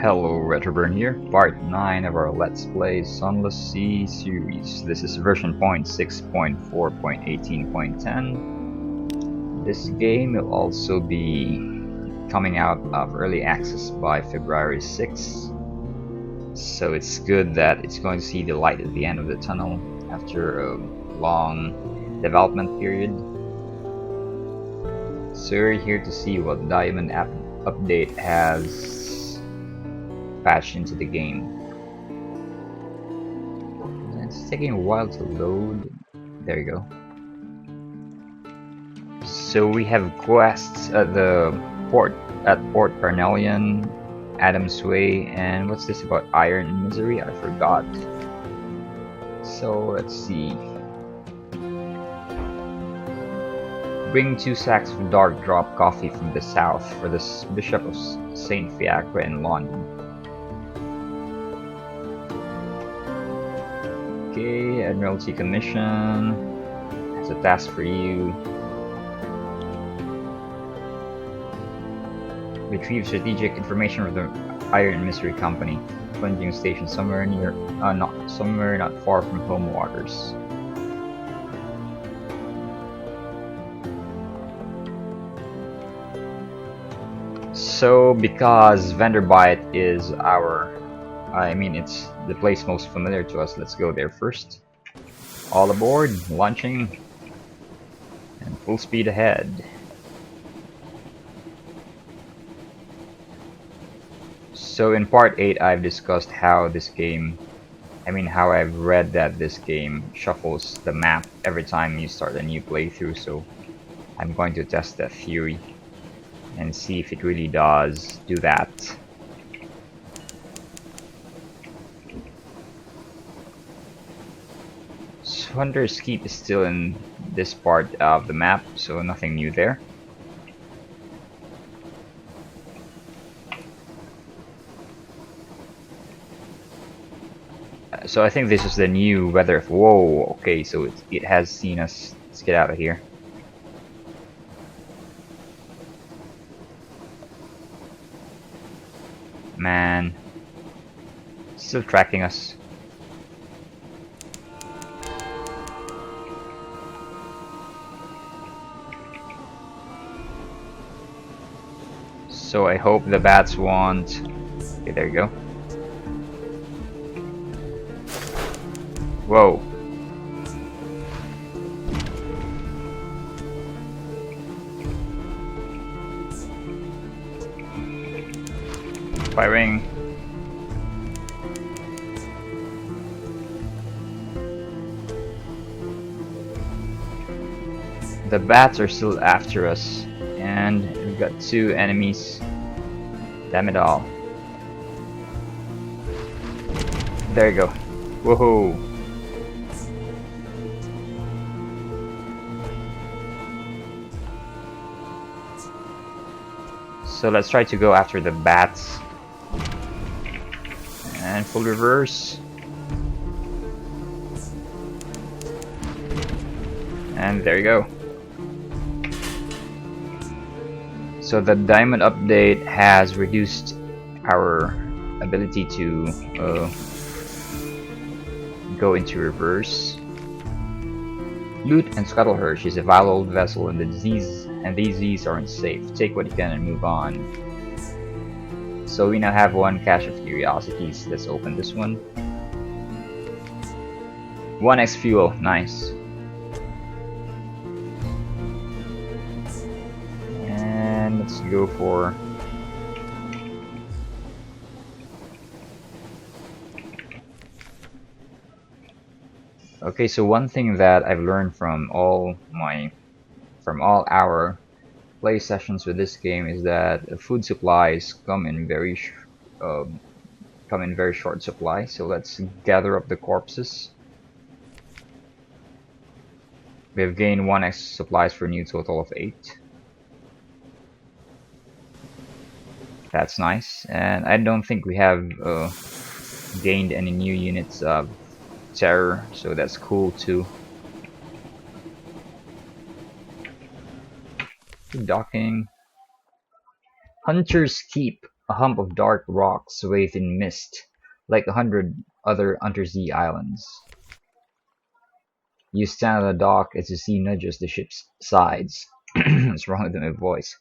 Hello, Retroburn here, part 9 of our Let's Play Sunless Sea series. This is version 0.6.4.18.10. This game will also be coming out of early access by February 6th. So it's good that it's going to see the light at the end of the tunnel after a long development period. So we're here to see what Diamond update has patched into the game. It's taking a while to load. There you go. So we have quests at the port Port Carnelian, Adam's Way, and what's this about Iron and Misery? I forgot. So let's see. Bring 2 sacks of dark drop coffee from the south for the Bishop of St. Fiacre in London. Okay, Admiralty Commission has a task for you. Retrieve strategic information from the Iron and Mystery Company. Plunging station somewhere not far from home waters. So, because Vanderbite is it's the place most familiar to us, let's go there first. All aboard, launching, and full speed ahead. So in part 8 I've discussed how this game, how I've read that this game shuffles the map every time you start a new playthrough, so I'm going to test that theory and see if it really does do that. Hunter's Keep is still in this part of the map, so nothing new there. So I think this is the new weather. Whoa, okay, so it has seen us. Let's get out of here. Man, still tracking us. So I hope the bats won't. Okay, there you go. Whoa. Firing. The bats are still after us, and we've got 2 enemies. Damn it all. There you go. Woohoo! So let's try to go after the bats. And full reverse. And there you go. So the diamond update has reduced our ability to go into reverse. Loot and scuttle her. She's a vile old vessel, and these Z's aren't safe. Take what you can and move on. So we now have 1 cache of curiosities. Let's open this one. 1x fuel, nice. And let's go for okay, so one thing that I've learned from all our play sessions with this game is that food supplies come in very short supply. So let's gather up the corpses. We have gained 1x supplies for a new total of 8. That's nice, and I don't think we have gained any new units of terror, so that's cool too. Docking. Hunter's Keep. A hump of dark rock swathed in mist, like 100 other undersea islands. You stand on the dock as the sea nudges the ship's sides. What's wrong with my voice?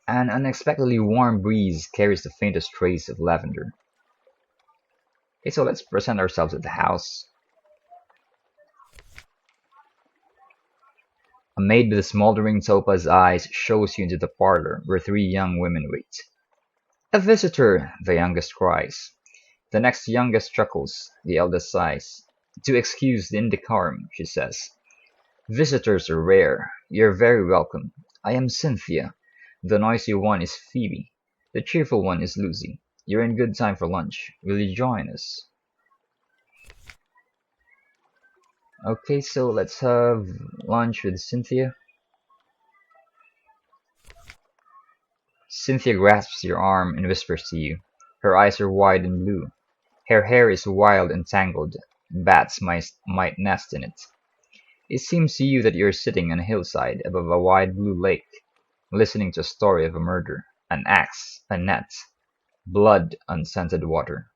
An unexpectedly warm breeze carries the faintest trace of lavender. Okay, so let's present ourselves at the house. A maid with smoldering topaz eyes shows you into the parlor, where three young women wait. "A visitor!" the youngest cries. The next youngest chuckles, the eldest sighs. "Do excuse the indecorum," she says. "Visitors are rare. You're very welcome. I am Cynthia. The noisy one is Phoebe. The cheerful one is Lucy. You're in good time for lunch. Will you join us?" Okay, so let's have lunch with Cynthia. Cynthia grasps your arm and whispers to you. Her eyes are wide and blue. Her hair is wild and tangled. Bats might nest in it. It seems to you that you're sitting on a hillside above a wide blue lake, listening to a story of a murder, an axe, a net, blood on scented water.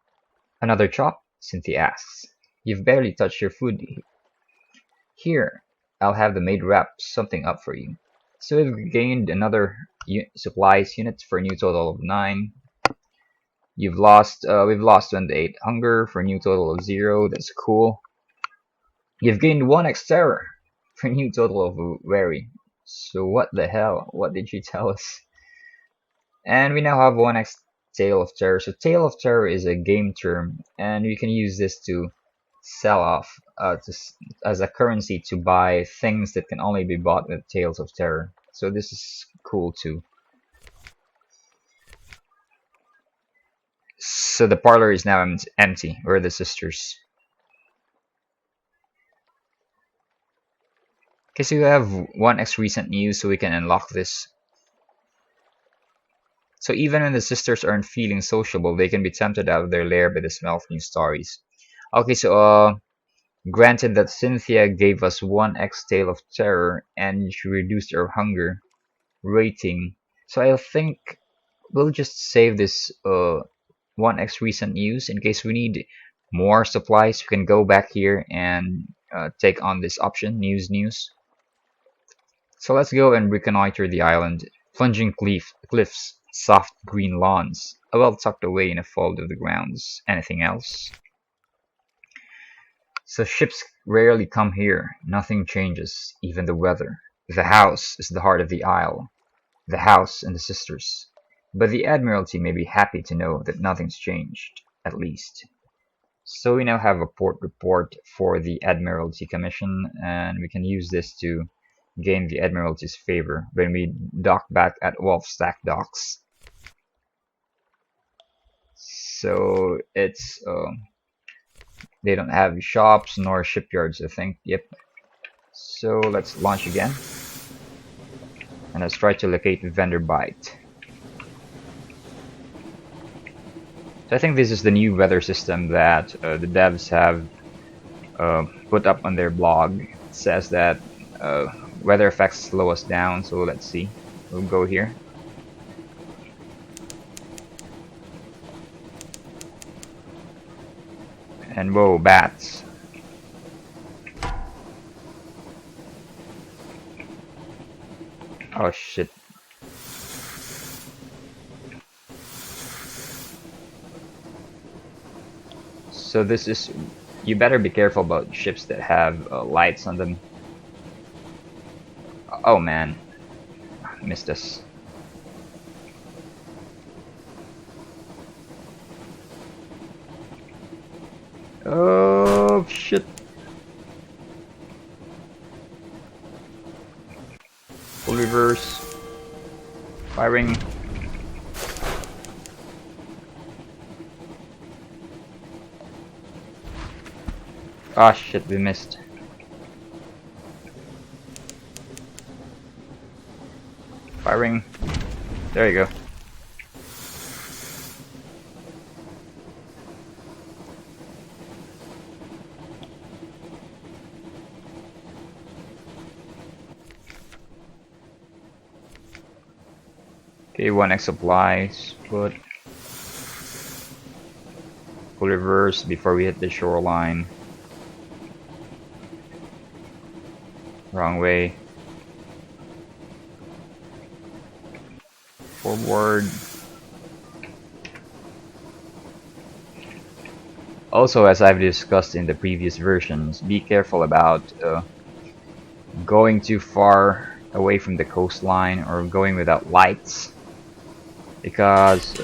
"Another chop?" Cynthia asks. "You've barely touched your food." "Here, I'll have the maid wrap something up for you." So we've gained another supplies unit for a new total of 9. We've lost 28 hunger for a new total of 0. That's cool. You've gained 1x terror for a new total of wary. So what the hell? What did she tell us? And we now have 1x Tale of Terror. So Tale of Terror is a game term, and we can use this to sell off as a currency to buy things that can only be bought with Tales of Terror. So this is cool too. So the parlor is now empty. We're the sisters. Okay, so we have 1x recent news, so we can unlock this. So even when the sisters aren't feeling sociable, they can be tempted out of their lair by the smell of new stories. Okay, so granted that Cynthia gave us 1x Tale of Terror and she reduced our hunger rating. So I think we'll just save this 1x recent news in case we need more supplies. We can go back here and take on this option, news. So let's go and reconnoiter the island. Plunging cliffs, soft green lawns, well tucked away in a fold of the grounds. Anything else? So ships rarely come here. Nothing changes, even the weather. The house is the heart of the isle. The house and the sisters. But the Admiralty may be happy to know that nothing's changed, at least. So we now have a port report for the Admiralty Commission, and we can use this to gain the Admiralty's favor when we dock back at Wolfstack Docks. So it's they don't have shops nor shipyards, I think. Yep. So let's launch again, and let's try to locate Vendor Bite. So I think this is the new weather system that the devs have put up on their blog. It says that weather effects slow us down, so let's see. We'll go here. And whoa, bats. Oh shit. So this is, you better be careful about ships that have lights on them. Oh man, missed us. Oh shit. Full reverse. Firing. Ah shit, we missed. Firing. There you go. Okay, Okay, 1x supplies, but we'll reverse before we hit the shoreline. Wrong way. Forward. Also, as I've discussed in the previous versions, be careful about going too far away from the coastline or going without lights, because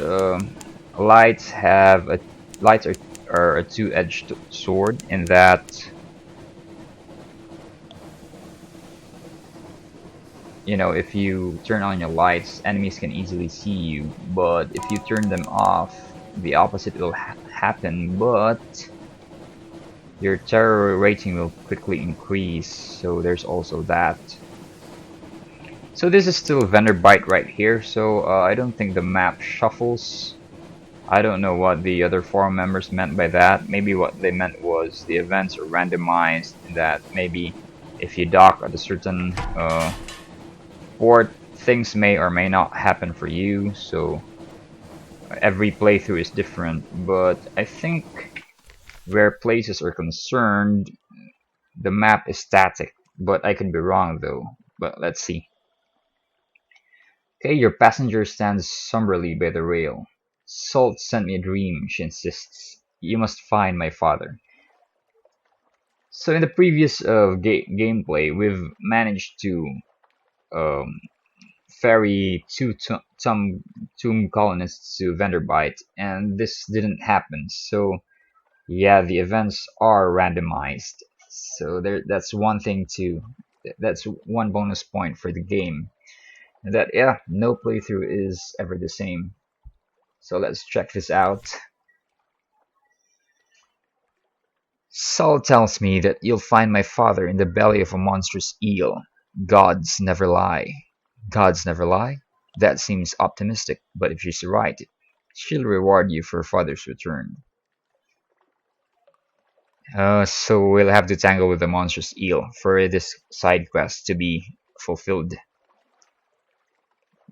lights are a two-edged sword in that, you know, if you turn on your lights, enemies can easily see you, but if you turn them off, the opposite will happen, but your terror rating will quickly increase, so there's also that. So this is still vendor bite right here, so I don't think the map shuffles. I don't know what the other forum members meant by that. Maybe what they meant was the events are randomized, that maybe if you dock at a certain port, things may or may not happen for you, so every playthrough is different. But I think where places are concerned, the map is static, but I could be wrong though. But let's see. Okay, your passenger stands somberly by the rail. Salt sent me a dream, she insists. You must find my father. So in the previous gameplay, we've managed to um, ferry two Tomb-Colonists to Vanderbite, and this didn't happen. So yeah, the events are randomized. So that's one thing to, that's one bonus point for the game. And that, yeah, no playthrough is ever the same. So let's check this out. Saul tells me that you'll find my father in the belly of a monstrous eel. Gods never lie. Gods never lie? That seems optimistic, but if she's right, she'll reward you for father's return. So we'll have to tangle with the monstrous eel for this side quest to be fulfilled.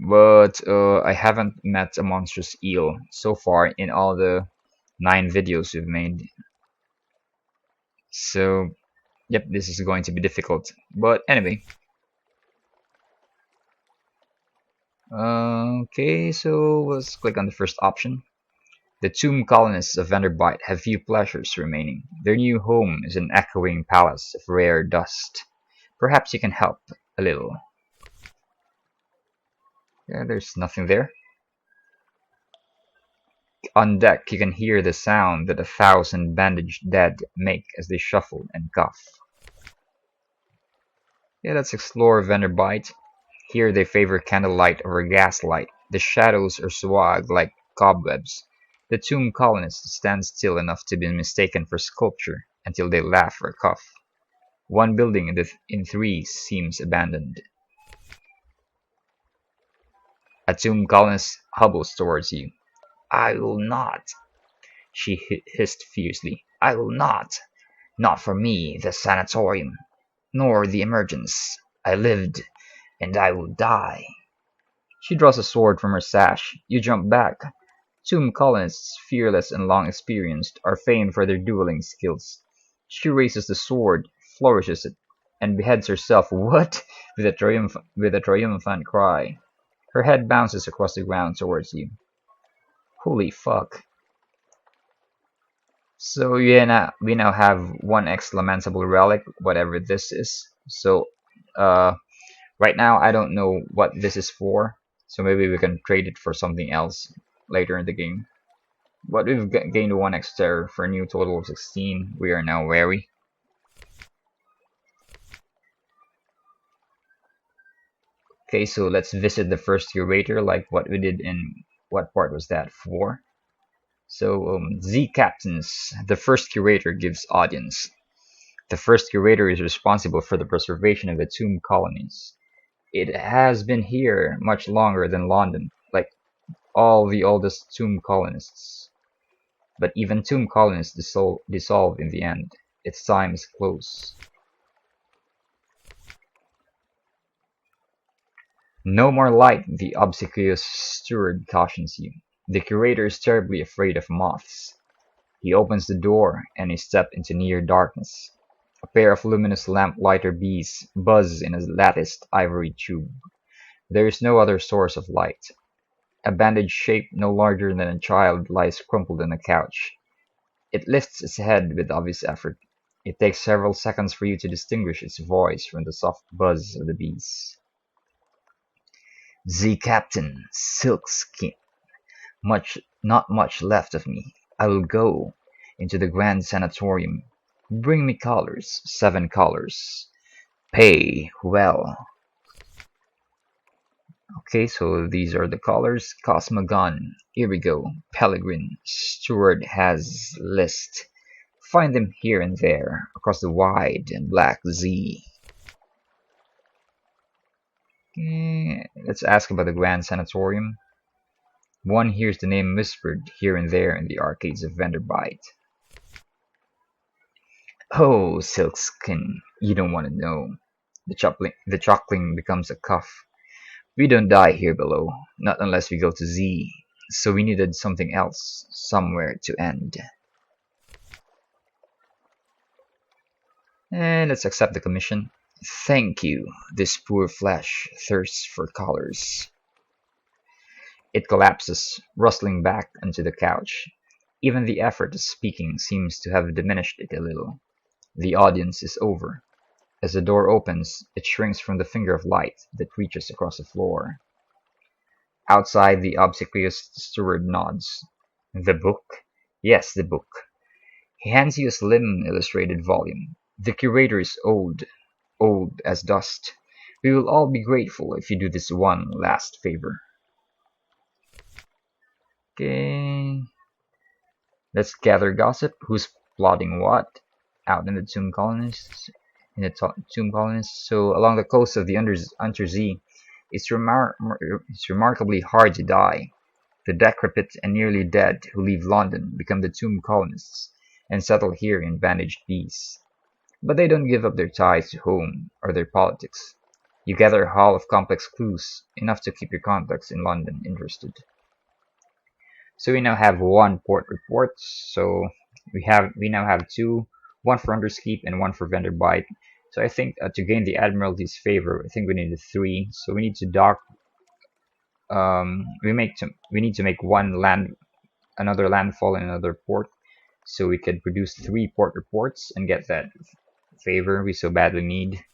But I haven't met a monstrous eel so far in all the 9 videos we've made. So, yep, this is going to be difficult. But anyway. Okay, so let's click on the first option. The Tomb-Colonists of Vanderbite have few pleasures remaining. Their new home is an echoing palace of rare dust. Perhaps you can help a little. Yeah, there's nothing there. On deck, you can hear the sound that 1,000 bandaged dead make as they shuffle and cough. Yeah, let's explore Vanderbite. Here they favor candlelight over gaslight. The shadows are swag like cobwebs. The Tomb-Colonists stand still enough to be mistaken for sculpture until they laugh or cough. One building in 3 seems abandoned. A Tomb-Colonist hobbles towards you. I will not, she hissed fiercely. I will not. Not for me, the sanatorium, nor the emergence. I lived, and I will die. She draws a sword from her sash. You jump back. Tomb-Colonists, fearless and long experienced, are famed for their dueling skills. She raises the sword, flourishes it, and beheads herself. What? With a triumphant cry. Her head bounces across the ground towards you. Holy fuck. So yeah, we now have 1x lamentable relic, whatever this is. So right now I don't know what this is for, so maybe we can trade it for something else later in the game. But we've gained 1x terror for a new total of 16. We are now wary. Okay, so let's visit the first curator like what we did in, what part was that, 4? So Z Captains, the first curator gives audience. The first curator is responsible for the preservation of the tomb colonies. It has been here much longer than London, like all the oldest tomb colonists. But even tomb colonists dissolve in the end. Its time is close. No more light, the obsequious steward cautions you. The curator is terribly afraid of moths. He opens the door, and you step into near darkness. A pair of luminous lamplighter bees buzz in a latticed ivory tube. There is no other source of light. A bandage shape no larger than a child lies crumpled on a couch. It lifts its head with obvious effort. It takes several seconds for you to distinguish its voice from the soft buzz of the bees. "The Captain, Silkskin. Not much left of me. I will go into the Grand Sanatorium. Bring me collars, 7 collars. Pay well." Okay, so these are the collars. Cosmogon, Irigo, Pellegrin, Steward has list. Find them here and there, across the wide and black sea. Okay, let's ask about the Grand Sanatorium. One hears the name whispered here and there in the arcades of Vanderbite. "Oh, Silkskin, you don't want to know." The chuckling becomes a cough. "We don't die here below, not unless we go to Z, so we needed something else, somewhere to end. And let's accept the commission. Thank you, this poor flesh thirsts for collars." It collapses, rustling back onto the couch. Even the effort of speaking seems to have diminished it a little. The audience is over. As the door opens, it shrinks from the finger of light that reaches across the floor. Outside, the obsequious steward nods. "The book?" "Yes, the book." He hands you a slim illustrated volume. "The curator is old as dust. We will all be grateful if you do this one last favor." Okay. Let's gather gossip. Who's plotting what? Out in the Tomb-Colonists. Tomb-Colonists. So along the coast of the Untersee, it's remarkably hard to die. The decrepit and nearly dead who leave London become the Tomb-Colonists and settle here in bandaged bees. But they don't give up their ties to home or their politics. You gather a haul of complex clues, enough to keep your contacts in London interested. So we now have 1 port report. So we now have 2, one for Underskeep and one for Vanderbite. So I think to gain the Admiralty's favor, I think we need 3. So we need to dock. We need to make another landfall in another port, so we could produce 3 port reports and get that favor we so badly need.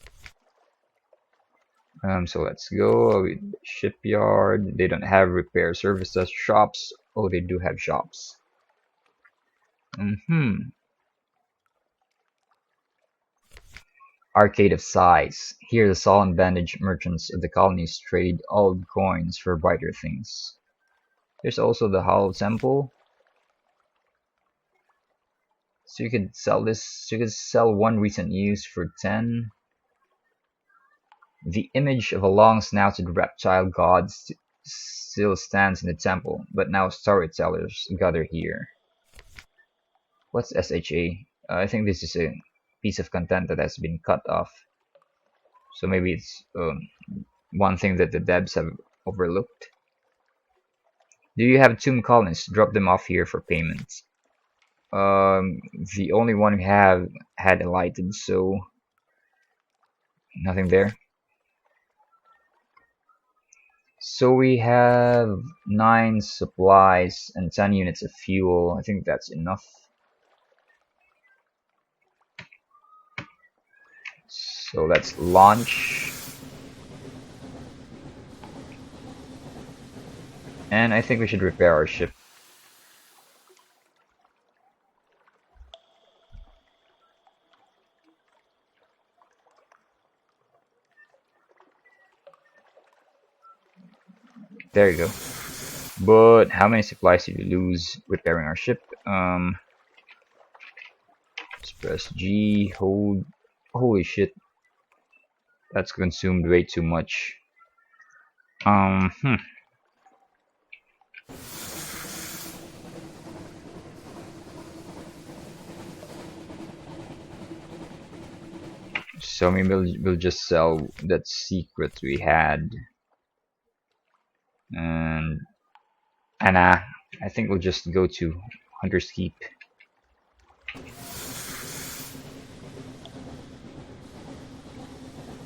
So let's go. Shipyard. They don't have repair services. Shops. Oh, they do have shops. Arcade of Sighs. Here the solemn bandage merchants of the colonies trade old coins for brighter things. There's also the Hollow Temple. So you could sell this. So you could sell 1 recent use for 10. The image of a long-snouted reptile god still stands in the temple, but now storytellers gather here. What's SHA? I think this is a piece of content that has been cut off. So maybe it's one thing that the devs have overlooked. Do you have Tomb-Colonists? Drop them off here for payment. The only one we have had alighted, so nothing there. So we have 9 supplies and 10 units of fuel. I think that's enough. So let's launch. And I think we should repair our ship. There you go. But how many supplies did we lose repairing our ship? Let's press G, hold. Holy shit. That's consumed way too much. So maybe we'll just sell that secret we had. And Anna, I think we'll just go to Hunter's Keep.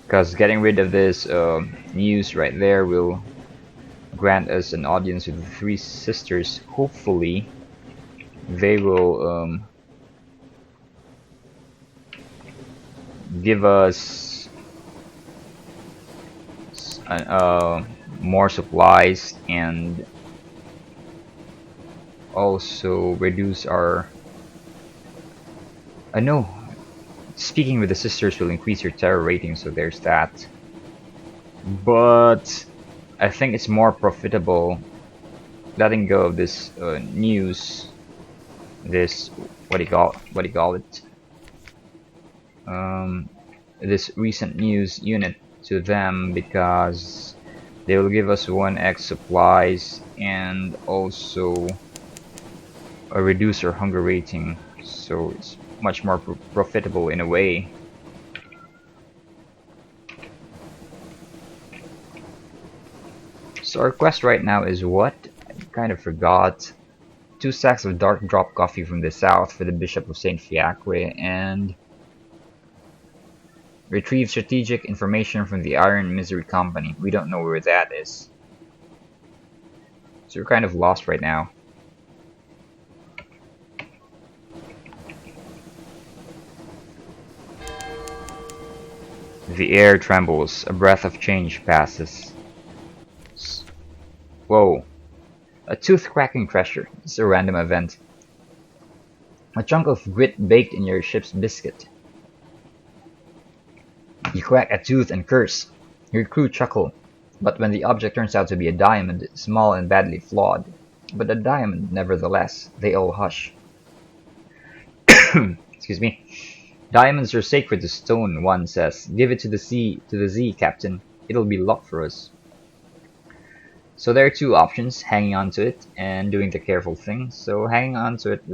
Because getting rid of this news right there will grant us an audience with the three sisters. Hopefully, they will give us more supplies and also reduce our. No, speaking with the sisters will increase your terror rating, so there's that. But I think it's more profitable letting go of this news. This what do you call it? Um, this recent news unit to them because they will give us 1x supplies and also reduce our hunger rating, so it's much more profitable in a way. So our quest right now is what? I kind of forgot. 2 sacks of dark drop coffee from the south for the Bishop of St. Fiacre, and retrieve strategic information from the Iron Misery Company. We don't know where that is. So we're kind of lost right now. The air trembles, a breath of change passes. Whoa. A tooth-cracking pressure. It's a random event. A chunk of grit baked in your ship's biscuit. You crack a tooth and curse. Your crew chuckle. But when the object turns out to be a diamond, small and badly flawed, but a diamond nevertheless, they all hush. Excuse me. Diamonds are sacred to stone, one says. Give it to the sea, to the Z, Captain. It'll be luck for us. So there are two options, hanging on to it and doing the careful thing. So hanging on to it,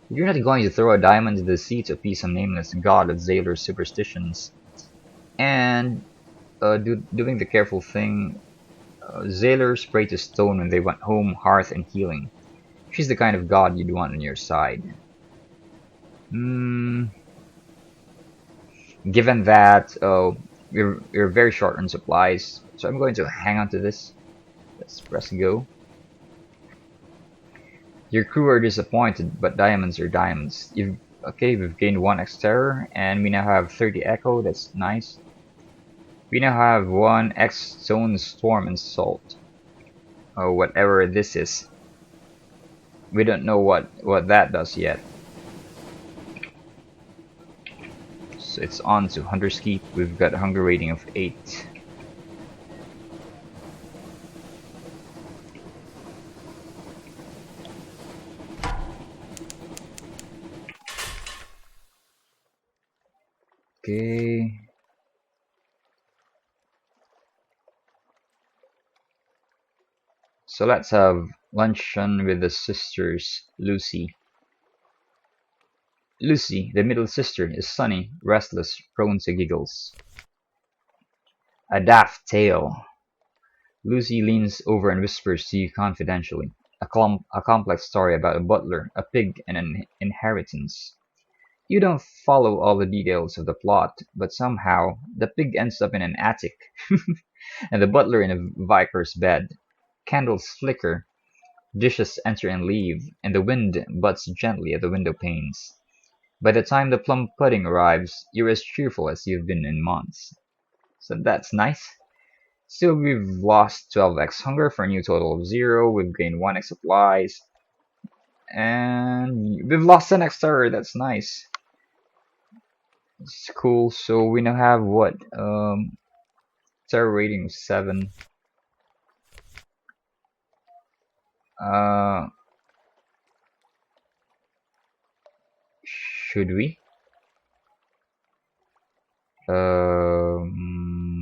you're not going to throw a diamond into the sea to appease some nameless god of Zaylor's superstitions. And doing the careful thing, Zaylors pray to stone when they want home, hearth, and healing. She's the kind of god you'd want on your side. Given that we're very short on supplies, so I'm going to hang on to this. Let's press go. Your crew are disappointed, but diamonds are diamonds. We've gained 1x terror, and we now have 30 echo. That's nice. We now have 1x stone storm and salt. Oh, whatever this is. We don't know what that does yet. So it's on to Hunter's Keep. We've got a hunger rating of 8. Okay. So let's have luncheon with the sisters, Lucy. Lucy, the middle sister, is sunny, restless, prone to giggles. A daft tale. Lucy leans over and whispers to you confidentially. A complex story about a butler, a pig, and an inheritance. You don't follow all the details of the plot, but somehow the pig ends up in an attic, and the butler in a vicar's bed. Candles flicker, dishes enter and leave, and the wind butts gently at the window panes. By the time the plum pudding arrives, you're as cheerful as you've been in months. So that's nice. Still, we've lost 12x hunger for a new total of 0. We've gained 1x supplies. And we've lost 10x terror. That's nice. It's cool. So we now have what? Terror rating of 7. Should we?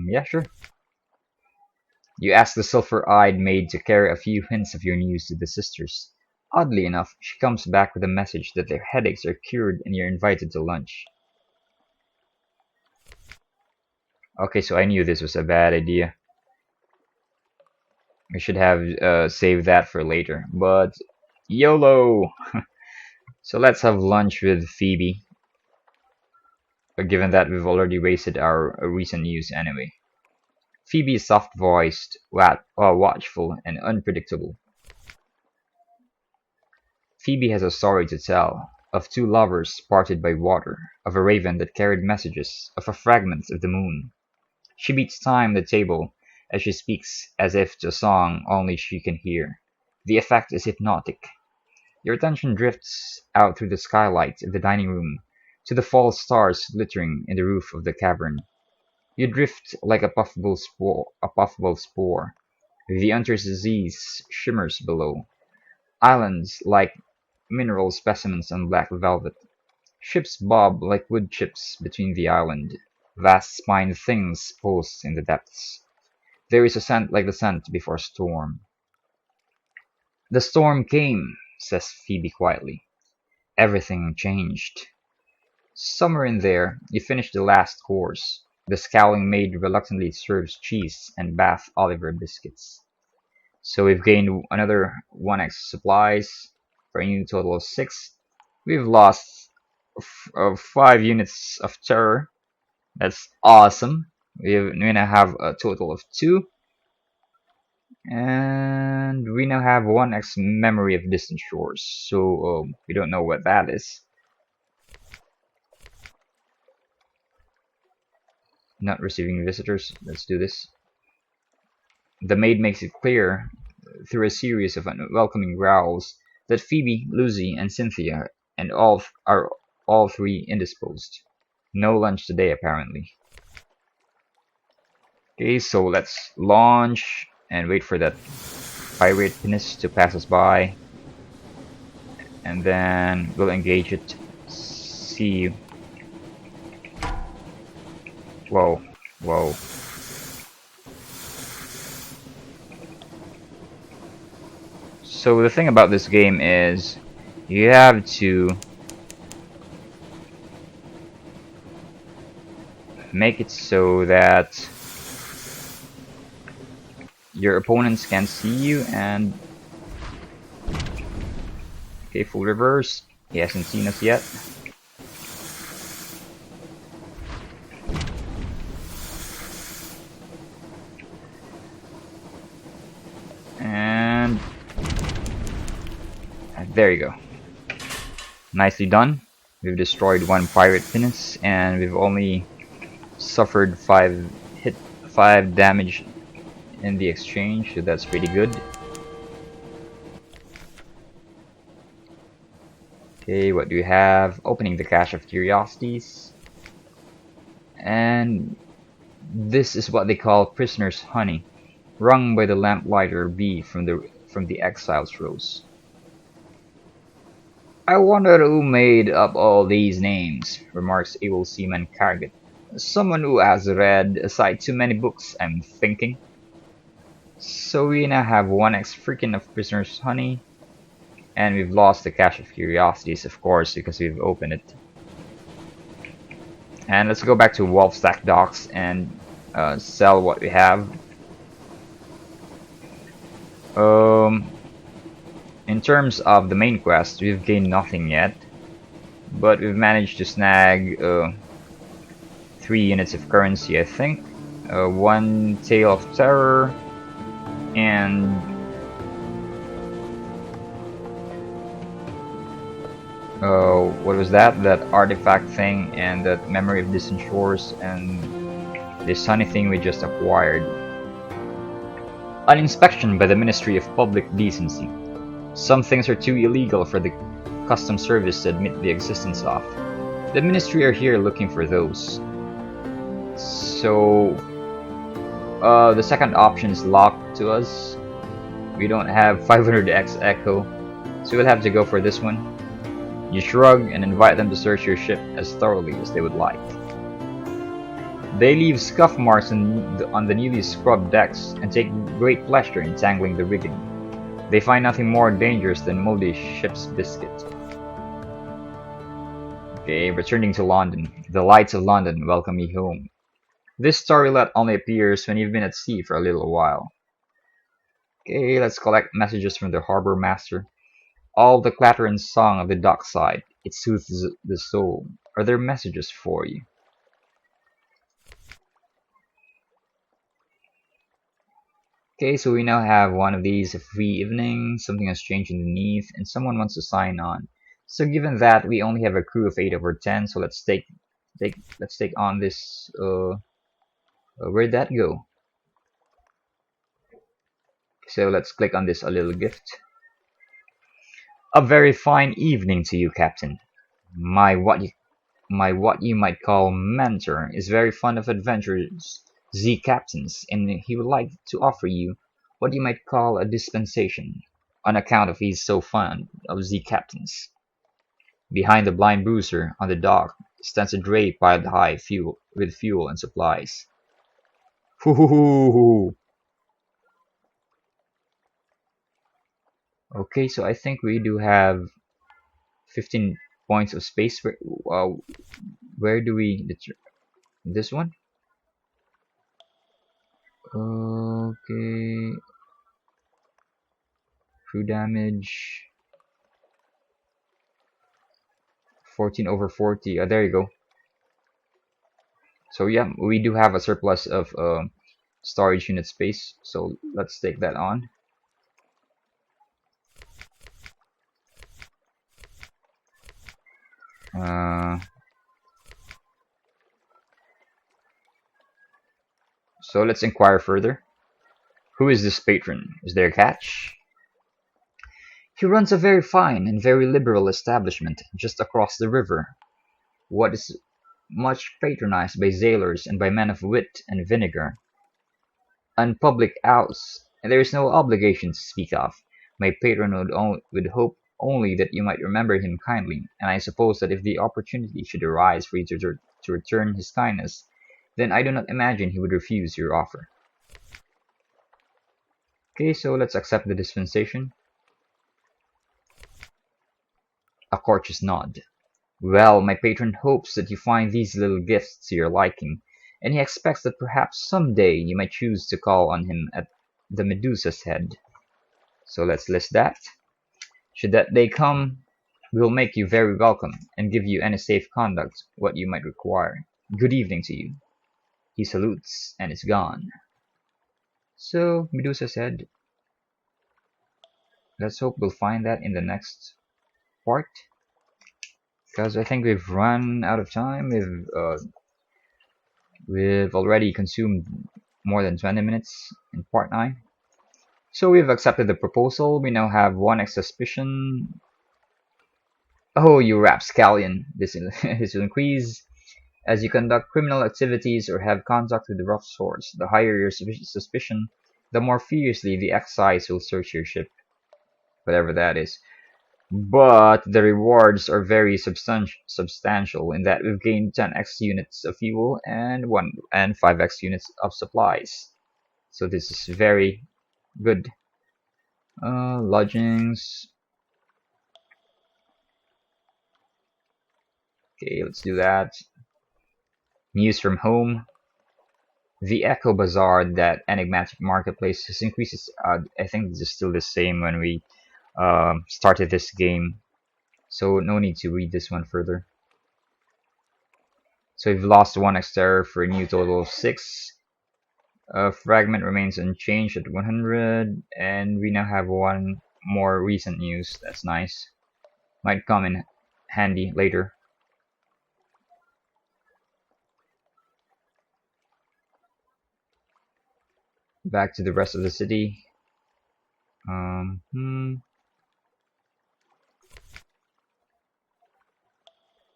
Yeah, sure. You ask the silver-eyed maid to carry a few hints of your news to the sisters. Oddly enough, she comes back with a message that their headaches are cured and you're invited to lunch. Okay, so I knew this was a bad idea. We should have saved that for later, but YOLO! So let's have lunch with Phoebe, given that we've already wasted our recent news anyway. Phoebe is soft-voiced, watchful, and unpredictable. Phoebe has a story to tell, of two lovers parted by water, of a raven that carried messages, of a fragment of the moon. She beats time at the table as she speaks as if to a song only she can hear. The effect is hypnotic. Your attention drifts out through the skylight of the dining room to the false stars glittering in the roof of the cavern. You drift like a puffball spore. The interstices shimmers below. Islands like mineral specimens on black velvet. Ships bob like wood chips between the island. Vast spined things pulse in the depths. There is a scent like the scent before a storm. The storm came, says Phoebe quietly. Everything changed. Somewhere in there, you finish the last course. The scowling maid reluctantly serves cheese and Bath Oliver biscuits. So we've gained another 1x supplies for a new total of 6. We've lost 5 units of terror. That's awesome. We now have a total of 2. And we now have 1x memory of distant shores. So we don't know what that is. Not receiving visitors. Let's do this. The maid makes it clear, through a series of unwelcoming growls, that Phoebe, Lucy, and Cynthia are all 3 indisposed. No lunch today, apparently. Okay, so let's launch and wait for that pirate pinnace to pass us by. And then we'll engage it. See. Whoa, whoa. So the thing about this game is you have to make it so that your opponents can see you and... Okay, full reverse. He hasn't seen us yet. And there you go. Nicely done. We've destroyed 1 pirate pinnace and we've only suffered 5 damage in the exchange, so that's pretty good. Okay, what do we have? Opening the cache of curiosities. And this is what they call prisoner's honey, wrung by the lamplighter bee from the exile's rose. I wonder who made up all these names, remarks able seaman Carget. Someone who has read aside too many books, I'm thinking. So we now have 1x freaking of prisoner's honey. And we've lost the cache of curiosities, of course, because we've opened it. And let's go back to Wolfstack Docks and sell what we have. In terms of the main quest, we've gained nothing yet. But we've managed to snag 3 units of currency, I think. 1 Tale of Terror. And... what was that? That artifact thing and that memory of distant shores and this honey thing we just acquired. An inspection by the Ministry of Public Decency. Some things are too illegal for the Customs Service to admit the existence of. The Ministry are here looking for those. So the second option is locked to us. We don't have 500x echo, so we'll have to go for this one. You shrug and invite them to search your ship as thoroughly as they would like. They leave scuff marks on the newly scrubbed decks and take great pleasure in tangling the rigging. They find nothing more dangerous than moldy ship's biscuit. Okay, returning to London. The lights of London welcome you home. This storylet only appears when you've been at sea for a little while. Okay, let's collect messages from the harbor master. All the clatter and song of the dockside. It soothes the soul. Are there messages for you? Okay, so we now have one of these, a free evening, something has changed underneath, and someone wants to sign on. So given that we only have a crew of 8 over 10, so let's take on this where'd that go? So let's click on this a little gift. A very fine evening to you, Captain. My what you My what you might call mentor is very fond of adventures, Z captains, and he would like to offer you what you might call a dispensation, on account of he's so fond of Z captains. Behind the blind bruiser on the dock stands a dray piled high with fuel and supplies. Hoo. Okay, so I think we do have 15 points of space. Where do we this one? Okay, crew damage 14 over 40. There you go. So yeah, we do have a surplus of storage unit space. So let's take that on. Uh, so let's inquire further. Who is this patron? Is there a catch? He runs a very fine and very liberal establishment just across the river. What is much patronized by sailors and by men of wit and vinegar. On public house, there is no obligation to speak of. My patron would hope only that you might remember him kindly, and I suppose that if the opportunity should arise for you to return his kindness, then I do not imagine he would refuse your offer. Okay, so let's accept the dispensation. A courteous nod. Well, my patron hopes that you find these little gifts to your liking, and he expects that perhaps some day you might choose to call on him at the Medusa's Head. So let's list that. Should that day come, we will make you very welcome and give you any safe conduct what you might require. Good evening to you. He salutes and is gone. So Medusa said, let's hope we'll find that in the next part. Because I think we've run out of time. We've already consumed more than 20 minutes in part 9. So we've accepted the proposal. We now have one suspicion. Oh, you rapscallion, this will increase as you conduct criminal activities or have contact with the rough sorts. The higher your suspicion, the more fiercely the excise will search your ship, whatever that is. But the rewards are very substantial in that we've gained 10x units of fuel and 5x units of supplies. So this is very good. Lodgings. Okay, let's do that. News from home. The Echo Bazaar, that enigmatic marketplace, has increases. I think this is still the same when we started this game, so no need to read this one further. So we've lost 1 exterror for a new total of 6. Fragment remains unchanged at 100, and we now have one more recent news. That's nice. Might come in handy later. Back to the rest of the city.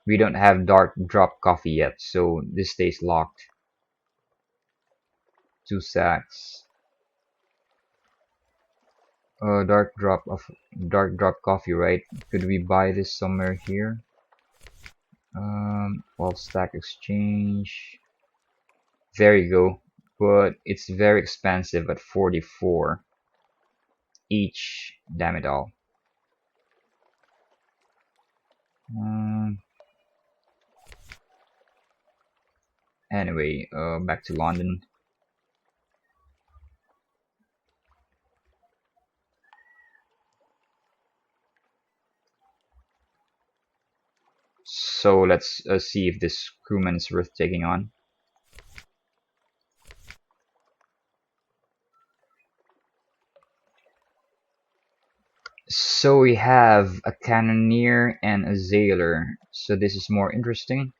We don't have dark drop coffee yet, so this stays locked. 2 sacks. Dark drop coffee, right? Could we buy this somewhere here? Well, stack exchange. There you go. But it's very expensive at 44 each. Damn it all. Anyway, back to London. So let's see if this crewman is worth taking on. So we have a Cannoneer and a Sailor. So this is more interesting.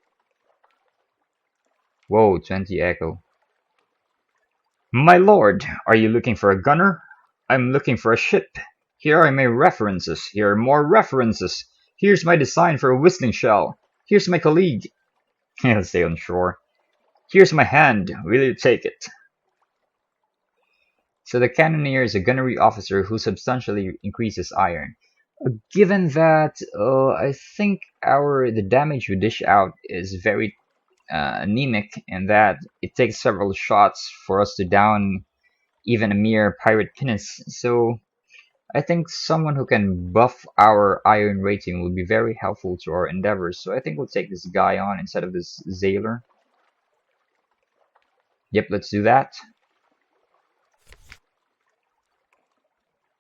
Whoa, 20 echo. My lord, are you looking for a gunner? I'm looking for a ship. Here are my references. Here are more references. Here's my design for a whistling shell. Here's my colleague. He'll stay on shore. Here's my hand. Will you take it? So the Cannoneer is a gunnery officer who substantially increases iron. Given that, I think the damage we dish out is very anemic, and that it takes several shots for us to down even a mere pirate pinnace. So I think someone who can buff our iron rating will be very helpful to our endeavors. So I think we'll take this guy on instead of this Sailor. Yep, let's do that.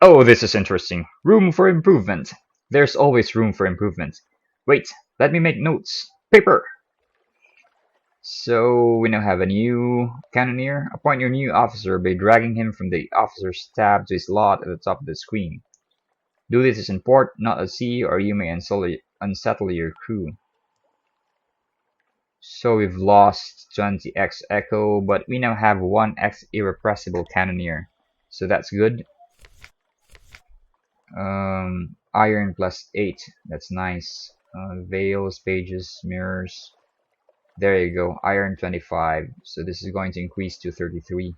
Oh, this is interesting. Room for improvement. There's always room for improvement. Wait, let me make notes. Paper! So we now have a new Cannoneer. Appoint your new officer by dragging him from the officer's tab to his slot at the top of the screen. Do this in port, not at sea, or you may unsettle your crew. So we've lost 20x Echo, but we now have 1x Irrepressible Cannoneer. So that's good. Iron plus 8, that's nice. Veils, pages, mirrors. There you go, iron 25. So this is going to increase to 33.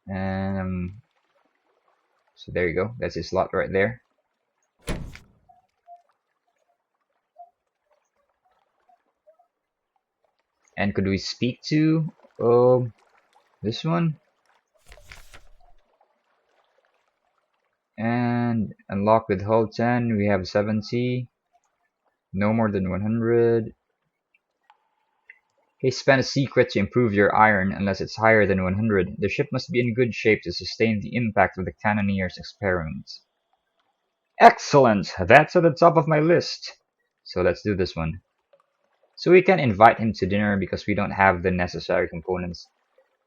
So there you go, that's his slot right there. And could we speak to this one? And unlock with hull 10, we have 70. No more than 100. Okay, spend a secret to improve your iron unless it's higher than 100. The ship must be in good shape to sustain the impact of the Cannoneer's experiments. Excellent! That's at the top of my list. So let's do this one. So we can invite him to dinner because we don't have the necessary components.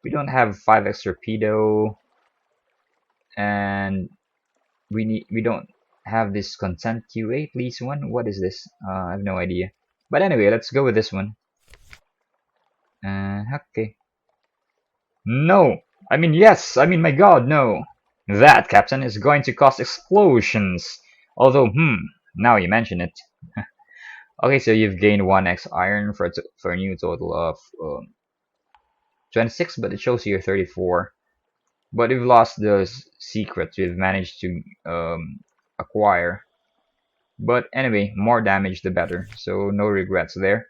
We don't have 5x torpedo, and we don't have this content QA. Please one. What is this? I have no idea. But anyway, let's go with this one. Okay. No! I mean, yes! I mean, my god, no! That, Captain, is going to cause explosions! Although, now you mention it. Okay, so you've gained 1x iron for a new total of 26, but it shows here 34. But we've lost the secrets we've managed to acquire. But anyway, more damage the better, so no regrets there.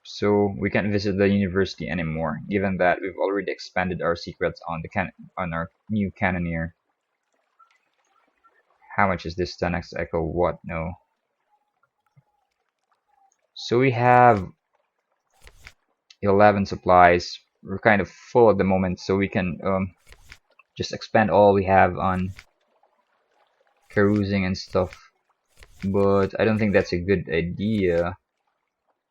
So we can't visit the university anymore, given that we've already expanded our secrets on our new Cannoneer. How much is this 10x echo? What? No. So we have 11 supplies. We're kind of full at the moment, so we can just expand all we have on carousing and stuff. But I don't think that's a good idea,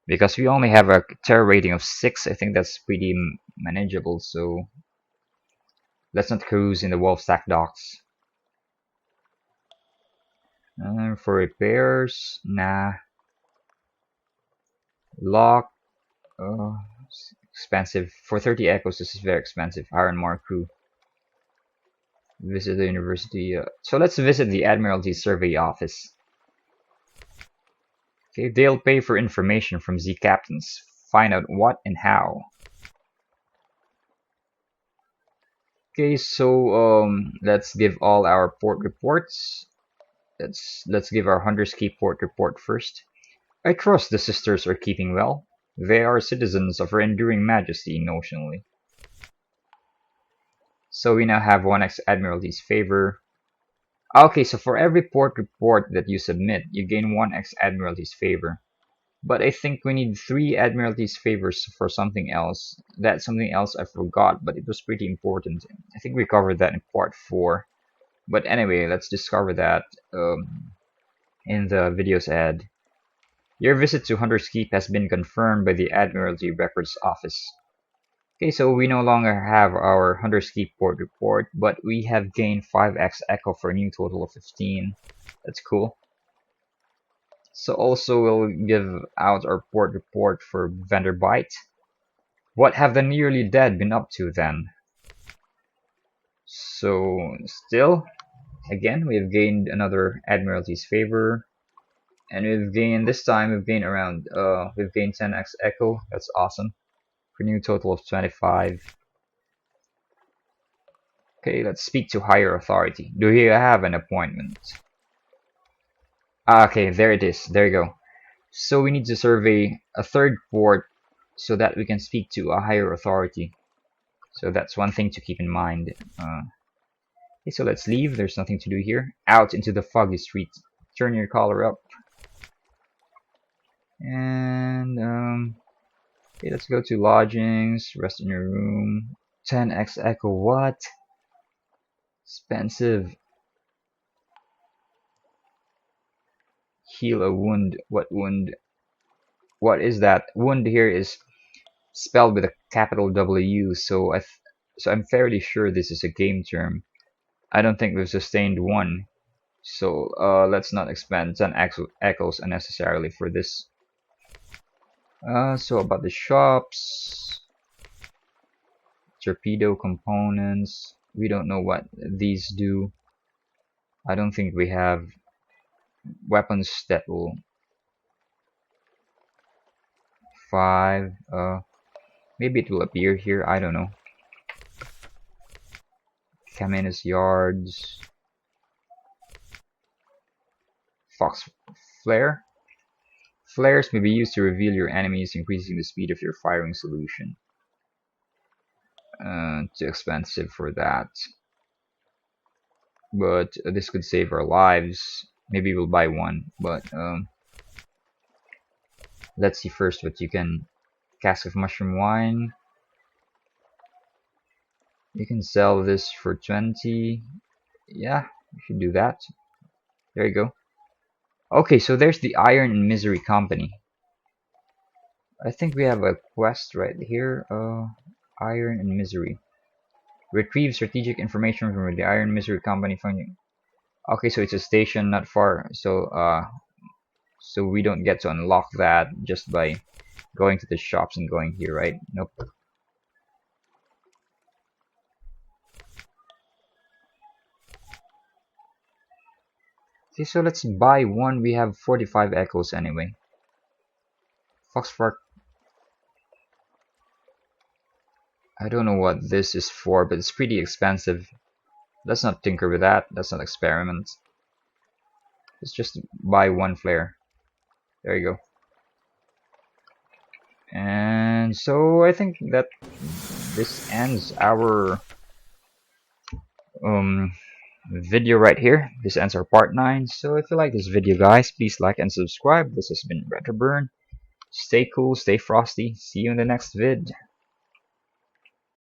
because we only have a terror rating of 6. I think that's pretty manageable, so let's not cruise in the Wolfsack docks. For repairs, nah. Lock, expensive. For 30 echoes, this is very expensive. Iron Mar crew. Visit the university. So let's visit the Admiralty Survey Office. Okay, they'll pay for information from Z captains. Find out what and how. Okay, so let's give all our port reports. Let's give our Hunter's Key port report first. I trust the sisters are keeping well. They are citizens of her enduring majesty notionally. So we now have 1x Admiralty's favor. Okay, so for every port report that you submit, you gain 1x Admiralty's favor. But I think we need 3 Admiralty's favors for something else. That's something else I forgot, but it was pretty important. I think we covered that in part 4. But anyway, let's discover that. in the video's ad. Your visit to Hunter's Keep has been confirmed by the Admiralty Records Office. Okay, so we no longer have our Hunter's Keep port report, but we have gained 5x echo for a new total of 15. That's cool. So also we'll give out our port report for Vendor Bite. What have the nearly dead been up to then? So still, again, we have gained another Admiralty's favor. And we've gained, this time we've gained around, we've gained 10x echo. That's awesome. For a new total of 25. Okay, let's speak to higher authority. Do you have an appointment? Ah, okay, there it is. There you go. So we need to survey a third port so that we can speak to a higher authority. So that's one thing to keep in mind. Okay, so let's leave. There's nothing to do here. Out into the foggy street. Turn your collar up. And okay, let's go to lodgings. Rest in your room. 10x echo. What? Expensive. Heal a wound. What wound? What is that? Wound here is spelled with a capital W. So I'm fairly sure this is a game term. I don't think we've sustained one. So let's not expend 10 echoes unnecessarily for this. So about the shops, torpedo components. We don't know what these do. I don't think we have weapons that will 5. Maybe it will appear here. I don't know. Caminus yards. Fox flare. Flares may be used to reveal your enemies, increasing the speed of your firing solution. Too expensive for that. But this could save our lives. Maybe we'll buy one. But let's see first what you can. Cask of mushroom wine. You can sell this for 20. Yeah, you should do that. There you go. Okay, so there's the Iron and Misery Company. I think we have a quest right here. Iron and Misery. Retrieve strategic information from the Iron Misery Company. Okay, so it's a station not far. So we don't get to unlock that just by going to the shops and going here, right? Nope. Okay, so let's buy one. We have 45 echoes anyway. Foxfart. I don't know what this is for, but it's pretty expensive. Let's not tinker with that. Let's not experiment. Let's just buy one flare. There you go. And so I think that this ends our video right here. This ends our part 9. So if you like this video, guys, please like and subscribe. This has been Retroburn. Stay cool, stay frosty. See you in the next vid.